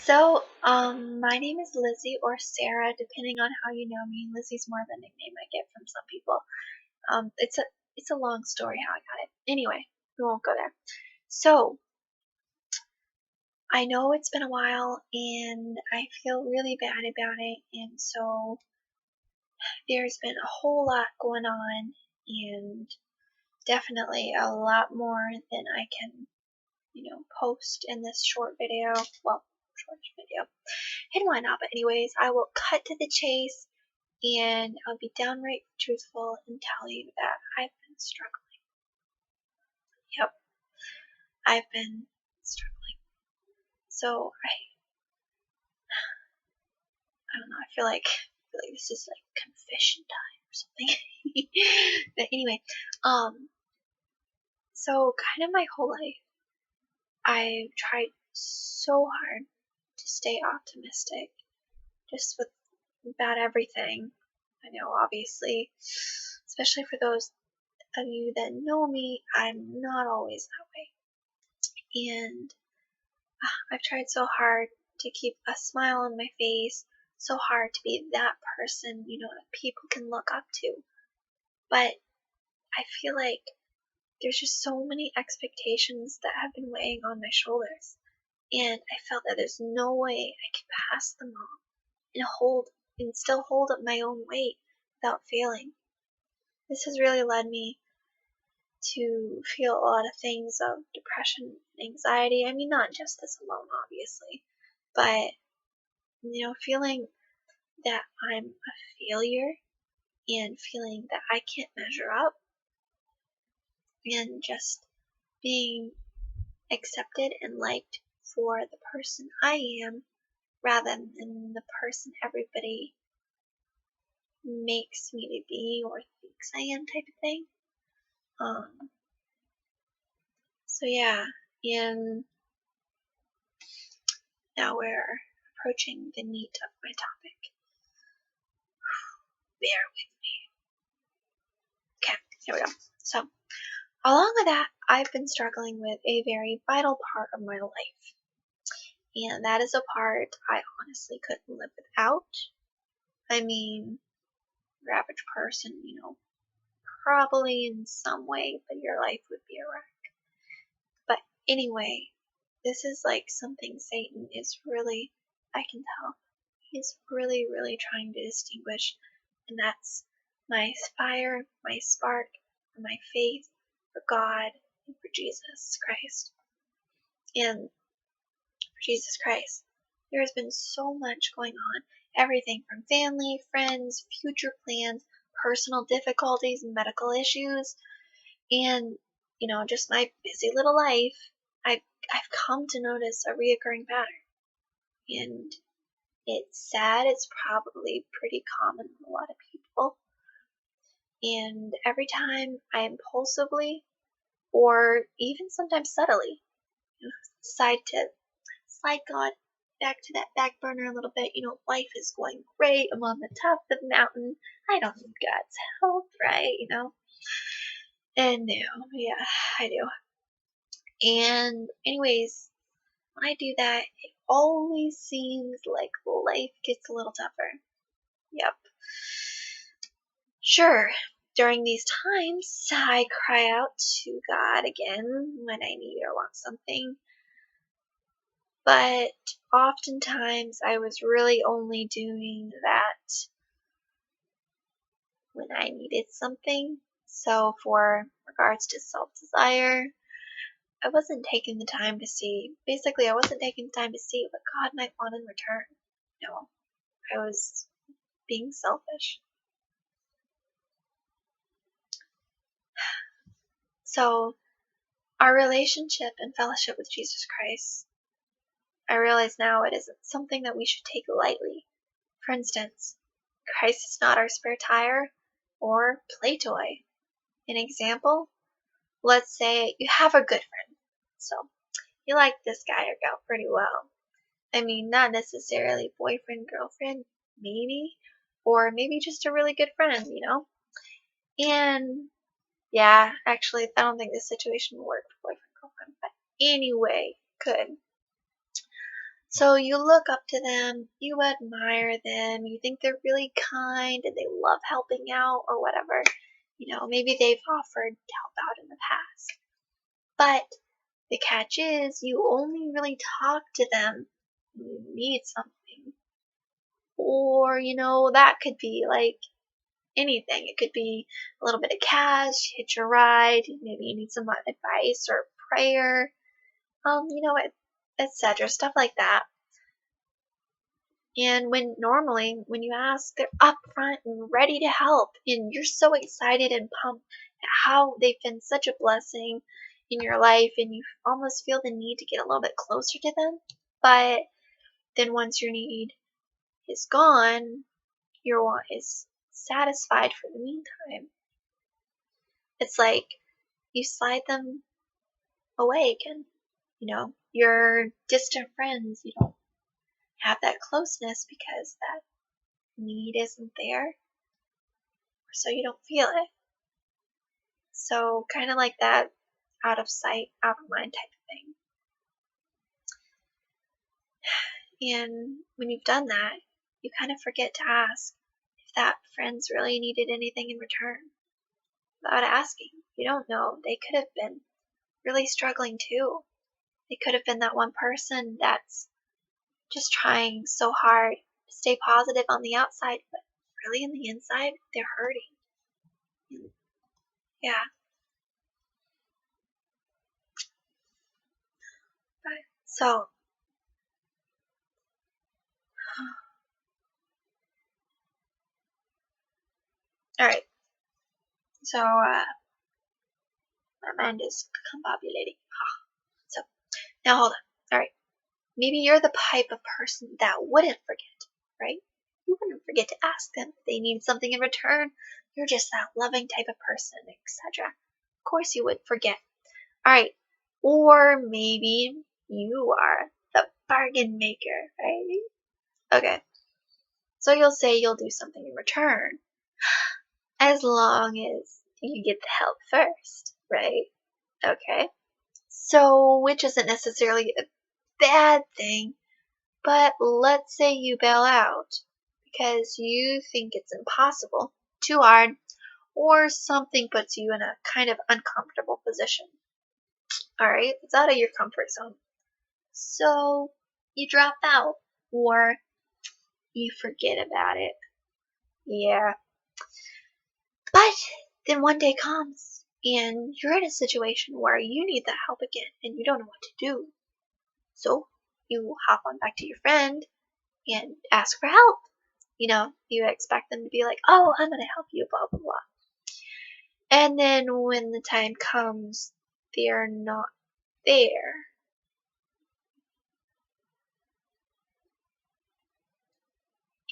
My name is Lizzie or Sarah, depending on how you know me. Lizzie's more of a nickname I get from some people. It's a long story how I got it. Anyway, we won't go there. So, I know it's been a while and I feel really bad about it, and so there's been a whole lot going on and definitely a lot more than I can, post in this short video. Well, short video. And why not? But anyways, I will cut to the chase and I'll be downright truthful and tell you that I've been struggling. Yep, I've been struggling. So I don't know. I feel like this is like confession time or something. But anyway, so kind of my whole life, I've tried so hard to stay optimistic, just with about everything. I know, obviously, especially for those of you that know me, I'm not always that way. And I've tried so hard to keep a smile on my face, so hard to be that person, that people can look up to. But I feel like there's just so many expectations that have been weighing on my shoulders. And I felt that there's no way I could pass them all and still hold up my own weight without failing. This has really led me to feel a lot of things of depression and anxiety. I mean, not just this alone, obviously, but, feeling that I'm a failure and feeling that I can't measure up and just being accepted and liked for the person I am rather than the person everybody makes me to be or thinks I am type of thing. So yeah, and now we're approaching the meat of my topic. Bear with me. Okay, here we go. So, along with that, I've been struggling with a very vital part of my life. And that is a part I honestly couldn't live without. I mean, your average person, probably in some way, but your life would be a wreck. But anyway, this is like something Satan is really, I can tell, he's really, really trying to distinguish. And that's my fire, my spark, and my faith for God and for Jesus Christ. And for Jesus Christ, there has been so much going on. Everything from family, friends, future plans, personal difficulties, medical issues, and, just my busy little life. I've come to notice a reoccurring pattern. And it's sad. It's probably pretty common with a lot of people. And every time I impulsively, or even sometimes subtly, decide to slide God back to that back burner a little bit, life is going great. I'm on the top of the mountain. I don't need God's help, right? And no, yeah, I do. And anyways, when I do that, it always seems like life gets a little tougher. Yep. Sure, during these times, I cry out to God again when I need or want something. But oftentimes, I was really only doing that when I needed something. So, for regards to self-desire, I wasn't taking the time to see. Basically, I wasn't taking the time to see what God might want in return. No, I was being selfish. So, our relationship and fellowship with Jesus Christ, I realize now it isn't something that we should take lightly. For instance, Christ is not our spare tire or play toy. An example, let's say you have a good friend. So, you like this guy or girl pretty well. I mean, not necessarily boyfriend, girlfriend, maybe, or maybe just a really good friend, And yeah, actually, I don't think this situation would work for boyfriend, girlfriend, but anyway, could. So you look up to them, you admire them, you think they're really kind and they love helping out or whatever. Maybe they've offered to help out in the past. But the catch is you only really talk to them when you need something. Or, that could be like anything. It could be a little bit of cash, hitch a ride, maybe you need some advice or prayer, etc. Stuff like that. And when you ask, they're upfront and ready to help, and you're so excited and pumped at how they've been such a blessing in your life, and you almost feel the need to get a little bit closer to them. But then once your need is gone, your want is satisfied for the meantime. It's like you slide them away again. Your distant friends, you don't have that closeness because that need isn't there, so you don't feel it. So kind of like that out of sight, out of mind type of thing. And when you've done that, you kind of forget to ask if that friends really needed anything in return. Without asking, you don't know. They could have been really struggling too. They could have been that one person that's just trying so hard to stay positive on the outside, but really in the inside, they're hurting. Yeah. So, alright. So, my mind is combobulating. So, now hold on. Alright. Maybe you're the type of person that wouldn't forget, right? You wouldn't forget to ask them if they need something in return. You're just that loving type of person, etc. Of course you would forget. Alright. Or maybe you are the bargain maker, right? Okay. So you'll say you'll do something in return, as long as you get the help first, right? Okay. So, which isn't necessarily a bad thing, but let's say you bail out because you think it's impossible, too hard, or something puts you in a kind of uncomfortable position. Alright, it's out of your comfort zone. So, you drop out, or you forget about it. Yeah. But then one day comes, and you're in a situation where you need that help again, and you don't know what to do. So, you hop on back to your friend and ask for help. You expect them to be like, oh, I'm going to help you, blah, blah, blah. And then when the time comes, they're not there.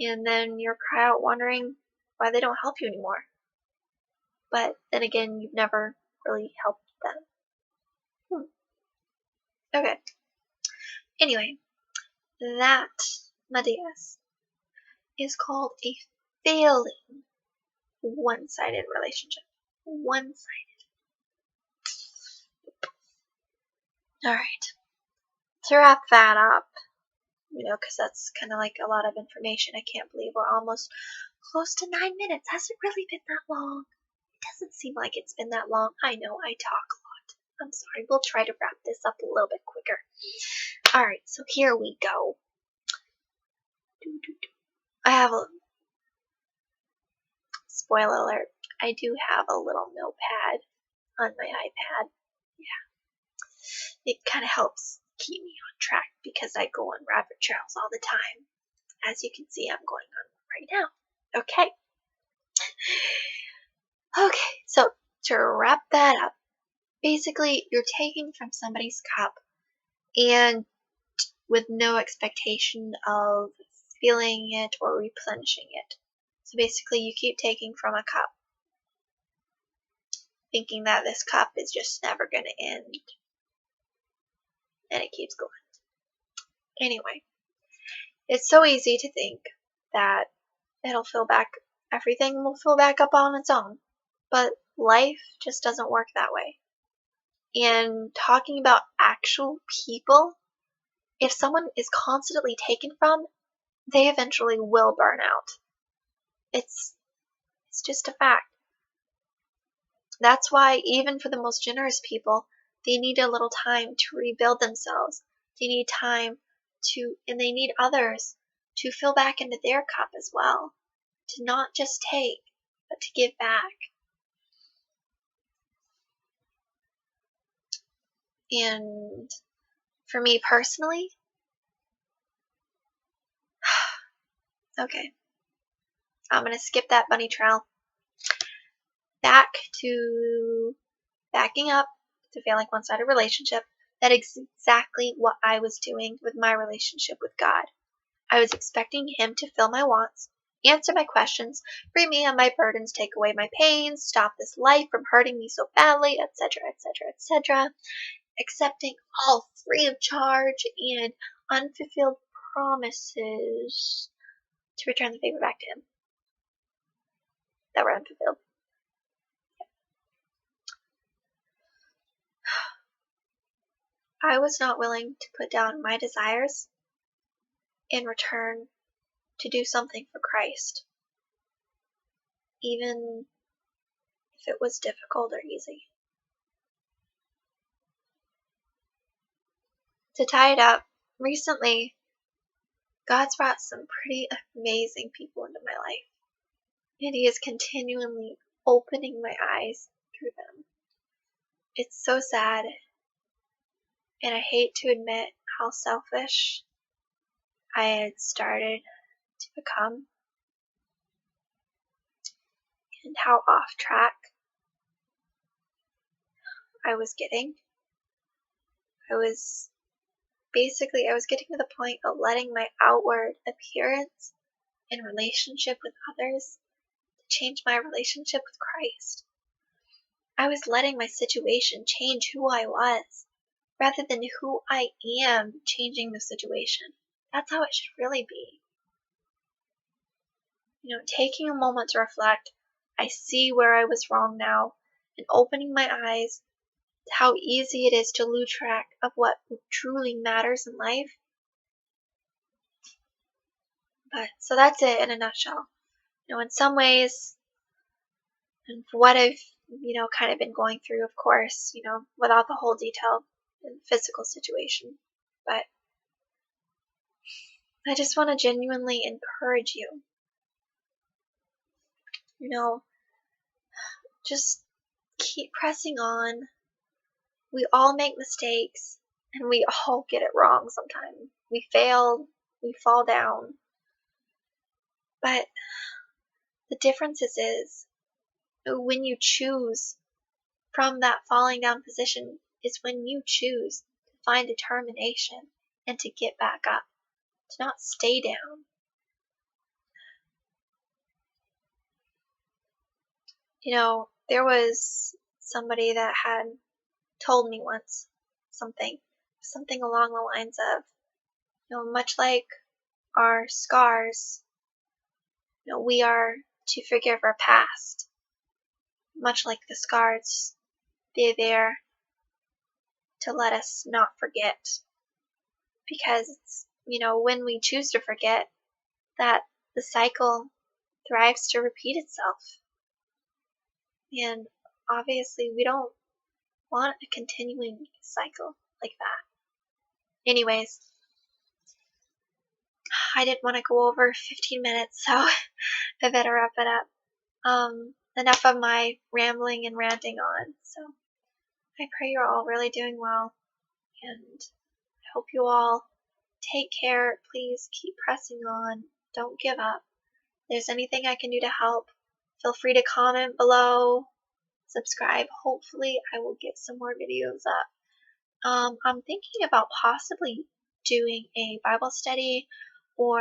And then you're cry out wondering why they don't help you anymore. But then again, you've never really helped them. Okay. Anyway, that, my dears, is called a failing one-sided relationship. One-sided. Alright. To wrap that up, because that's kind of like a lot of information. I can't believe we're almost close to 9 minutes. Has it really been that long? It doesn't seem like it's been that long. I know I talk a lot. I'm sorry. We'll try to wrap this up a little bit quicker. Alright, so here we go. I have a spoiler alert. I do have a little notepad on my iPad. Yeah. It kind of helps keep me on track because I go on rabbit trails all the time. As you can see, I'm going on right now. Okay. Okay, so to wrap that up, basically you're taking from somebody's cup and with no expectation of filling it or replenishing it. So basically you keep taking from a cup, thinking that this cup is just never going to end. And it keeps going. Anyway, it's so easy to think that everything will fill back up on its own. But life just doesn't work that way. And talking about actual people if someone is constantly taken from, they eventually will burn out. It's just a fact. That's why even for the most generous people, they need a little time to rebuild themselves. They need time and they need others to fill back into their cup as well. To not just take, but to give back. And for me personally, okay, I'm going to skip that bunny trail. Back to backing up to failing one-sided relationship. That is exactly what I was doing with my relationship with God. I was expecting Him to fill my wants, answer my questions, free me of my burdens, take away my pains, stop this life from hurting me so badly, etc., etc., etc., accepting all free of charge and unfulfilled promises to return the favor back to Him that were unfulfilled. I was not willing to put down my desires in return to do something for Christ, even if it was difficult or easy. To tie it up, recently, God's brought some pretty amazing people into my life, and He is continually opening my eyes through them. It's so sad, and I hate to admit how selfish I had started to become, and how off track I was getting. I was getting to the point of letting my outward appearance in relationship with others to change my relationship with Christ. I was letting my situation change who I was, rather than who I am changing the situation. That's how it should really be. Taking a moment to reflect, I see where I was wrong now, and opening my eyes to how easy it is to lose track of what truly matters in life. So that's it in a nutshell. In some ways, and what I've, kind of been going through, of course, without the whole detailed and physical situation. But I just want to genuinely encourage you. Just keep pressing on. We all make mistakes, and we all get it wrong sometimes. We fail, we fall down. But the difference is when you choose from that falling down position is when you choose to find determination and to get back up, to not stay down. There was somebody that had told me once something along the lines of, much like our scars, we are to forgive our past. Much like the scars, they're there to let us not forget. Because, when we choose to forget, that the cycle thrives to repeat itself. And obviously, we don't want a continuing cycle like that. Anyways, I didn't want to go over 15 minutes, so I better wrap it up. Enough of my rambling and ranting on. So I pray you're all really doing well, and I hope you all take care. Please keep pressing on. Don't give up. If there's anything I can do to help, feel free to comment below, subscribe. Hopefully I will get some more videos up. I'm thinking about possibly doing a Bible study, or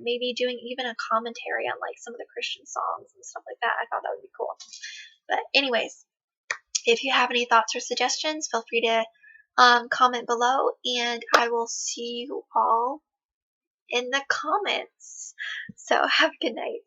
maybe doing even a commentary on like some of the Christian songs and stuff like that. I thought that would be cool. But anyways, if you have any thoughts or suggestions, feel free to comment below, and I will see you all in the comments. So have a good night.